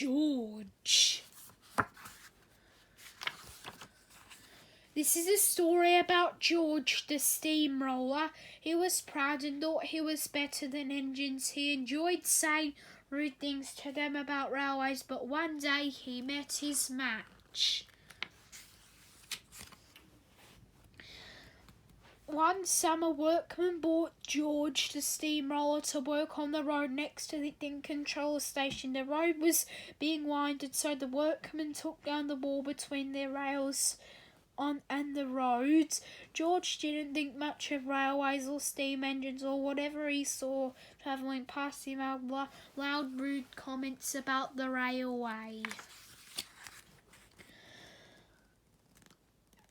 George. This is a story about George the Steamroller. He was proud and thought he was better than engines. He enjoyed saying rude things to them about railways, but one day he met his match. One summer, workmen brought George the Steamroller to work on the road next to the control station. The road was being winded, so the workmen took down the wall between their rails and the roads. George didn't think much of railways or steam engines or whatever he saw travelling past him, loud rude comments about the railway.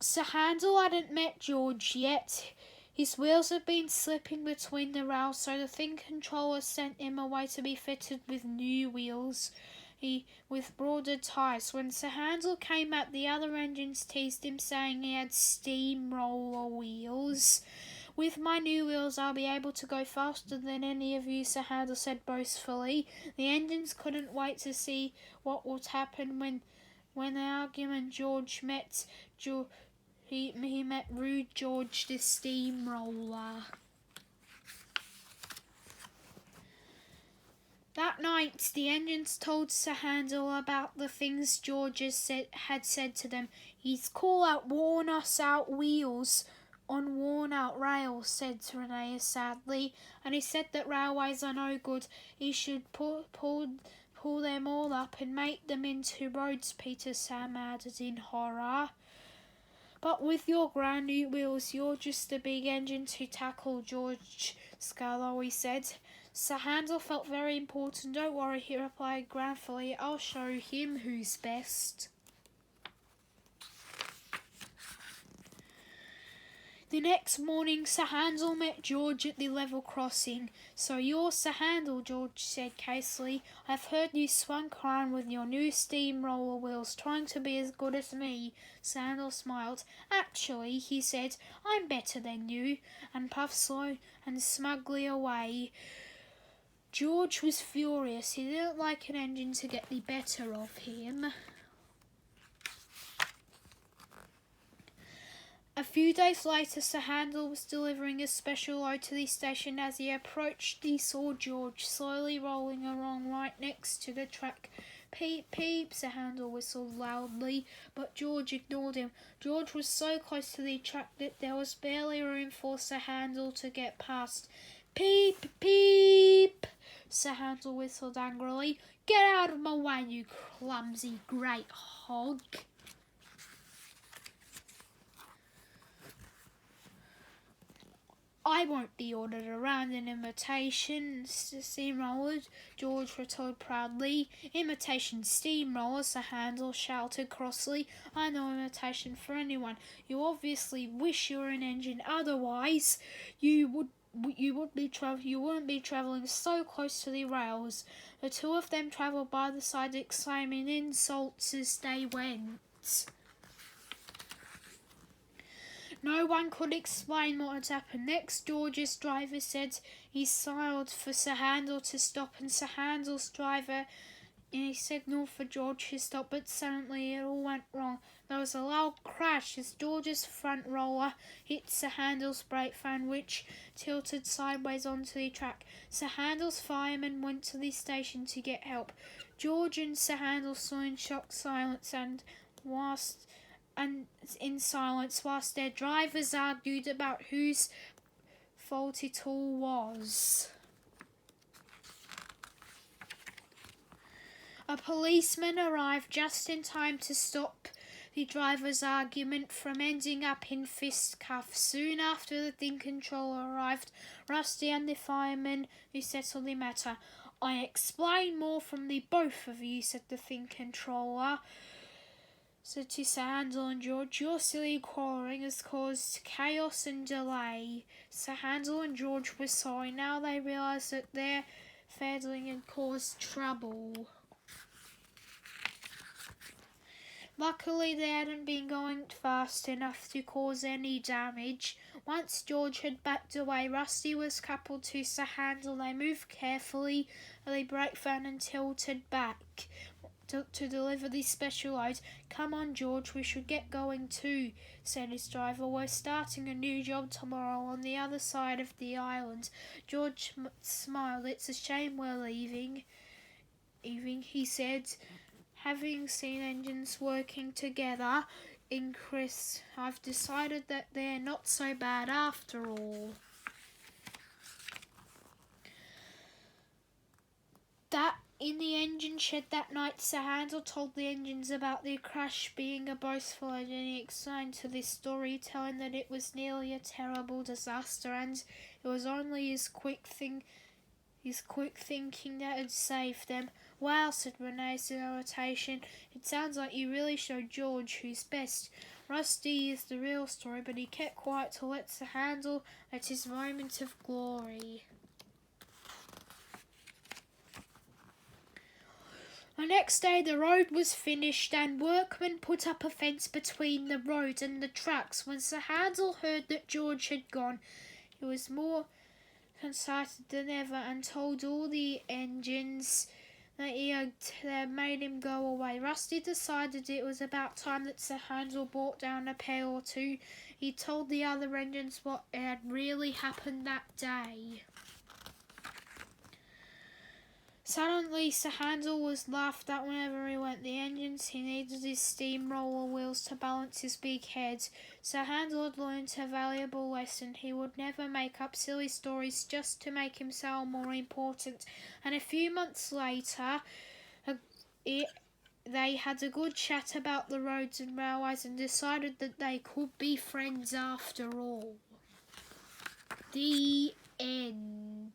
Sir Handel hadn't met George yet. His wheels had been slipping between the rails, so the controller sent him away to be fitted with new wheels with broader tyres. When Sir Handel came out, the other engines teased him, saying he had steamroller wheels. With my new wheels, I'll be able to go faster than any of you, Sir Handel said boastfully. The engines couldn't wait to see what would happen when the argument George met. He met rude George the Steamroller. That night, the engines told Sir Handel about the things George had said to them. He's worn us out wheels on worn out rails, said Renee sadly, and he said that railways are no good. He should pull them all up and make them into roads, Peter Sam added in horror. But with your grand new wheels, you're just a big engine to tackle, George Scarlowy said. Sir Handel felt very important. Don't worry, he replied gratefully. I'll show him who's best. The next morning, Sir Handel met George at the level crossing. So you're Sir Handel, George said casually. I've heard you swung around with your new steamroller wheels, trying to be as good as me. Sir Handel smiled. Actually, he said, I'm better than you, and puffed slow and smugly away. George was furious. He didn't like an engine to get the better of him. A few days later, Sir Handel was delivering a special load to the station. As he approached, he saw George slowly rolling along right next to the track. Peep, peep, Sir Handel whistled loudly, but George ignored him. George was so close to the track that there was barely room for Sir Handel to get past. Peep, peep, Sir Handel whistled angrily. Get out of my way, you clumsy great hog. I won't be ordered around in imitation steamroller, George retorted proudly. Imitation steamroller, Sir Handel shouted crossly. I know imitation for anyone. You obviously wish you were an engine, otherwise you wouldn't be travelling so close to the rails. The two of them travelled by the side, exclaiming insults as they went. No one could explain what had happened. Next, George's driver said he signalled for Sir Handel to stop, and Sir Handel's driver signalled for George to stop, but suddenly it all went wrong. There was a loud crash as George's front roller hit Sir Handel's brake van, which tilted sideways onto the track. Sir Handel's firemen went to the station to get help. George and Sir Handel saw in shocked silence whilst their drivers argued about whose fault it all was. A policeman arrived just in time to stop the drivers' argument from ending up in fisticuffs. Soon after the controller arrived, Rusty and the fireman who settled the matter. I explain more from the both of you, said the controller. So to Sir Handel and George, your silly quarrelling has caused chaos and delay. Sir Handel and George were sorry. Now they realised that their faddling had caused trouble. Luckily, they hadn't been going fast enough to cause any damage. Once George had backed away, Rusty was coupled to Sir Handel. They moved carefully, the brake van, and tilted back. to deliver this special load. Come on, George, we should get going too, said his driver. We're starting a new job tomorrow on the other side of the island. George smiled. It's a shame we're leaving, he said. Having seen engines working together in Chris, I've decided that they're not so bad after all. That in the engine shed that night, Sir Handel told the engines about the crash being a boastful engine. He explained to this story, telling that it was nearly a terrible disaster, and it was only his quick thinking that had saved them. Wow, said Renee's in irritation. It sounds like you really showed George who's best. Rusty is the real story, but he kept quiet to let Sir Handel at his moment of glory. The next day the road was finished and workmen put up a fence between the road and the tracks. When Sir Handel heard that George had gone, he was more excited than ever and told all the engines that he had made him go away. Rusty decided it was about time that Sir Handel brought down a pair or two. He told the other engines what had really happened that day. Suddenly, Sir Handel was laughed at whenever he went. The engines, he needed his steamroller wheels to balance his big head. Sir Handel had learned a valuable lesson. He would never make up silly stories just to make himself more important. And a few months later, they had a good chat about the roads and railways and decided that they could be friends after all. The end.